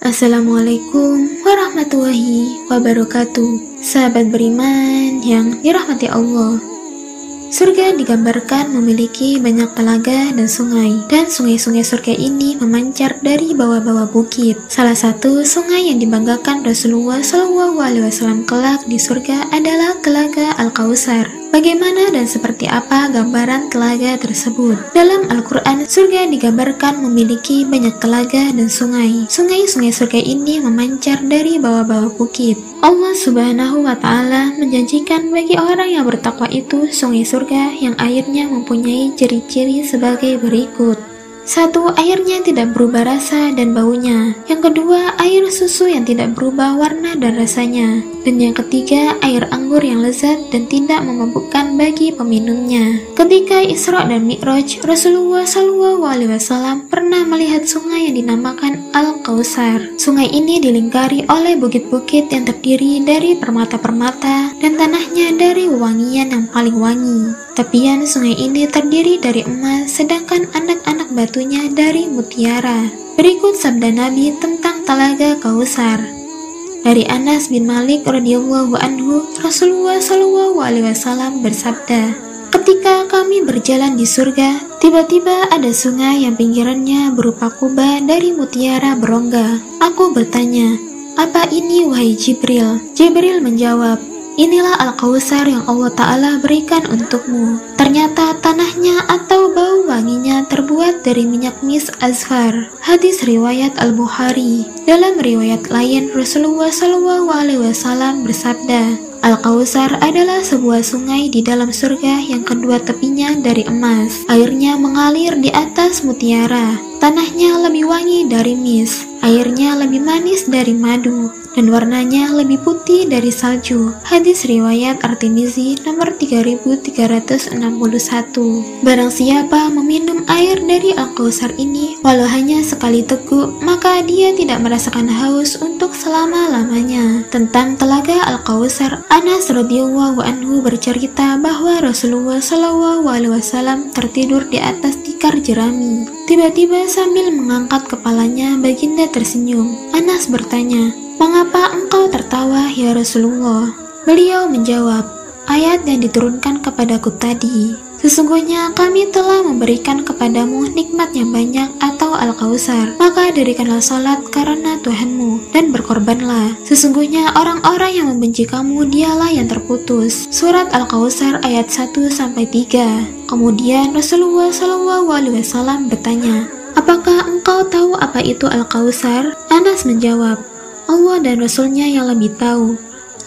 Assalamualaikum warahmatullahi wabarakatuh. Sahabat beriman yang dirahmati Allah, surga digambarkan memiliki banyak telaga dan sungai surga ini memancar dari bawah-bawah bukit. Salah satu sungai yang dibanggakan Rasulullah SAW kelak di surga adalah telaga Al-Kautsar. Bagaimana dan seperti apa gambaran telaga tersebut? Dalam Al-Quran, surga digambarkan memiliki banyak telaga dan sungai. Sungai surga ini memancar dari bawah-bawah bukit. Allah Subhanahu wa Ta'ala menjanjikan bagi orang yang bertakwa itu sungai surga yang airnya mempunyai ciri-ciri sebagai berikut. 1. Airnya tidak berubah rasa dan baunya. Yang kedua, air susu yang tidak berubah warna dan rasanya. Dan yang ketiga, air anggur yang lezat dan tidak memabukkan bagi peminumnya. Ketika Isra dan Mi'raj, Rasulullah SAW pernah melihat sungai yang dinamakan Al-Kautsar. Sungai ini dilingkari oleh bukit-bukit yang terdiri dari permata-permata dan tanahnya dari wewangian yang paling wangi. Tepian sungai ini terdiri dari emas, sedangkan anak-anak batunya dari mutiara. Berikut sabda Nabi tentang telaga Kautsar. Dari Anas bin Malik radhiyallahu anhu, Rasulullah SAW bersabda, "Ketika kami berjalan di surga, tiba-tiba ada sungai yang pinggirannya berupa kubah dari mutiara berongga. Aku bertanya, 'Apa ini wahai Jibril?' Jibril menjawab, 'Inilah Al-Kautsar yang Allah Ta'ala berikan untukmu.' Ternyata tanahnya atau bau wanginya terbuat dari minyak mis azfar." Hadis riwayat Al-Bukhari. Dalam riwayat lain, Rasulullah SAW bersabda, "Al-Kautsar adalah sebuah sungai di dalam surga yang kedua tepinya dari emas. Airnya mengalir di atas mutiara. Tanahnya lebih wangi dari mis. Airnya lebih manis dari madu. Dan warnanya lebih putih dari salju." Hadis riwayat At-Tirmizi nomor 3361. Barang siapa meminum air dari Al-Kautsar ini walau hanya sekali teguk, maka dia tidak merasakan haus untuk selama-lamanya. Tentang telaga Al-Kautsar, Anas radhiyallahu anhu bercerita bahwa Rasulullah SAW tertidur di atas tikar jerami. Tiba-tiba sambil mengangkat kepalanya, baginda tersenyum. Anas bertanya, "Mengapa engkau tertawa ya Rasulullah?" Beliau menjawab, "Ayat yang diturunkan kepadaku tadi. Sesungguhnya kami telah memberikan kepadamu nikmat yang banyak atau Al-Kautsar. Maka dirikanlah salat karena Tuhanmu dan berkorbanlah. Sesungguhnya orang-orang yang membenci kamu dialah yang terputus." Surat Al-Kautsar ayat 1-3. Kemudian Rasulullah SAW bertanya, "Apakah engkau tahu apa itu Al-Kautsar?" Anas menjawab, "Allah dan Rasulnya yang lebih tahu."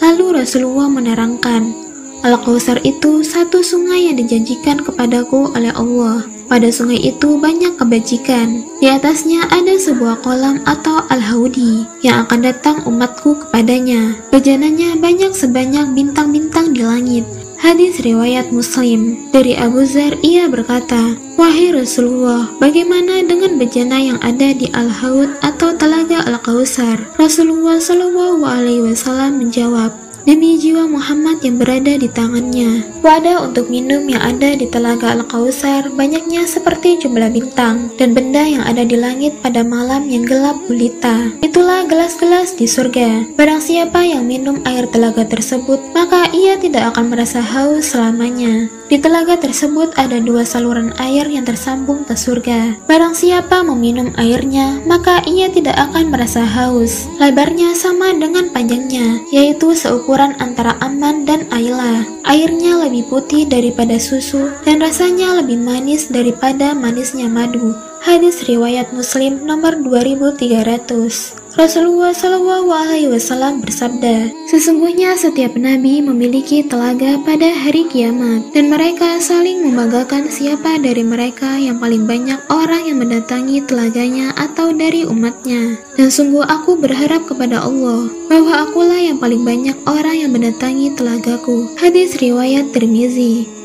Lalu Rasulullah menerangkan, "Al-Kautsar itu satu sungai yang dijanjikan kepadaku oleh Allah. Pada sungai itu banyak kebajikan. Di atasnya ada sebuah kolam atau al-haudi yang akan datang umatku kepadanya. Bejananya banyak sebanyak bintang-bintang di langit." Hadis riwayat Muslim. Dari Abu Dzar, ia berkata, "Wahai Rasulullah, bagaimana dengan bejana yang ada di Al-Haud atau telaga Al-Kautsar?" Rasulullah SAW menjawab, "Demi jiwa Muhammad yang berada di tangannya, wadah untuk minum yang ada di telaga Al-Kautsar banyaknya seperti jumlah bintang dan benda yang ada di langit pada malam yang gelap gulita. Itulah gelas-gelas di surga. Barang siapa yang minum air telaga tersebut, maka ia tidak akan merasa haus selamanya. Di telaga tersebut ada 2 saluran air yang tersambung ke surga. Barang siapa meminum airnya, maka ia tidak akan merasa haus. Lebarnya sama dengan panjangnya, yaitu seukuran antara Amman dan Ayla. Airnya lebih putih daripada susu dan rasanya lebih manis daripada manisnya madu." Hadis riwayat Muslim nomor 2300. Rasulullah SAW bersabda, "Sesungguhnya setiap nabi memiliki telaga pada hari kiamat, dan mereka saling membanggakan siapa dari mereka yang paling banyak orang yang mendatangi telaganya atau dari umatnya. Dan sungguh aku berharap kepada Allah bahwa akulah yang paling banyak orang yang mendatangi telagaku." Hadis riwayat Tirmizi.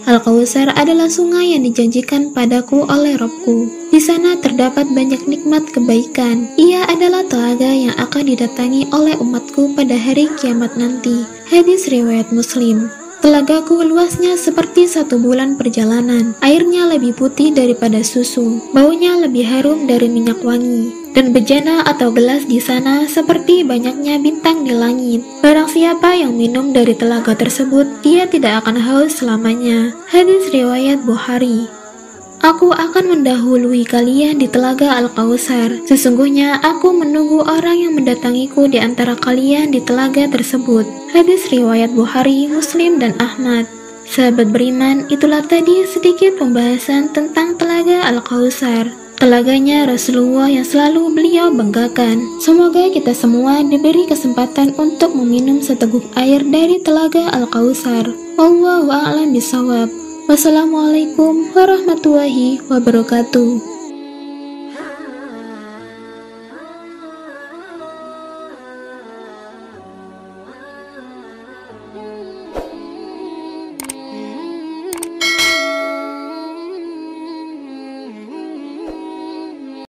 Al-Kautsar adalah sungai yang dijanjikan padaku oleh Robku. Di sana terdapat banyak nikmat kebaikan. Ia adalah telaga yang akan didatangi oleh umatku pada hari kiamat nanti. Hadis riwayat Muslim. Telagaku luasnya seperti 1 bulan perjalanan. Airnya lebih putih daripada susu. Baunya lebih harum dari minyak wangi. Dan bejana atau gelas di sana seperti banyaknya bintang di langit. Barang siapa yang minum dari telaga tersebut, dia tidak akan haus selamanya. Hadis riwayat Bukhari. Aku akan mendahului kalian di telaga Al-Kautsar. Sesungguhnya aku menunggu orang yang mendatangiku di antara kalian di telaga tersebut. Hadis riwayat Bukhari, Muslim, dan Ahmad. Sahabat beriman, itulah tadi sedikit pembahasan tentang telaga Al-Kautsar. Telaganya Rasulullah yang selalu beliau banggakan. Semoga kita semua diberi kesempatan untuk meminum seteguk air dari telaga Al-Kautsar. Wallahu a'lam bishawab. Wassalamualaikum warahmatullahi wabarakatuh.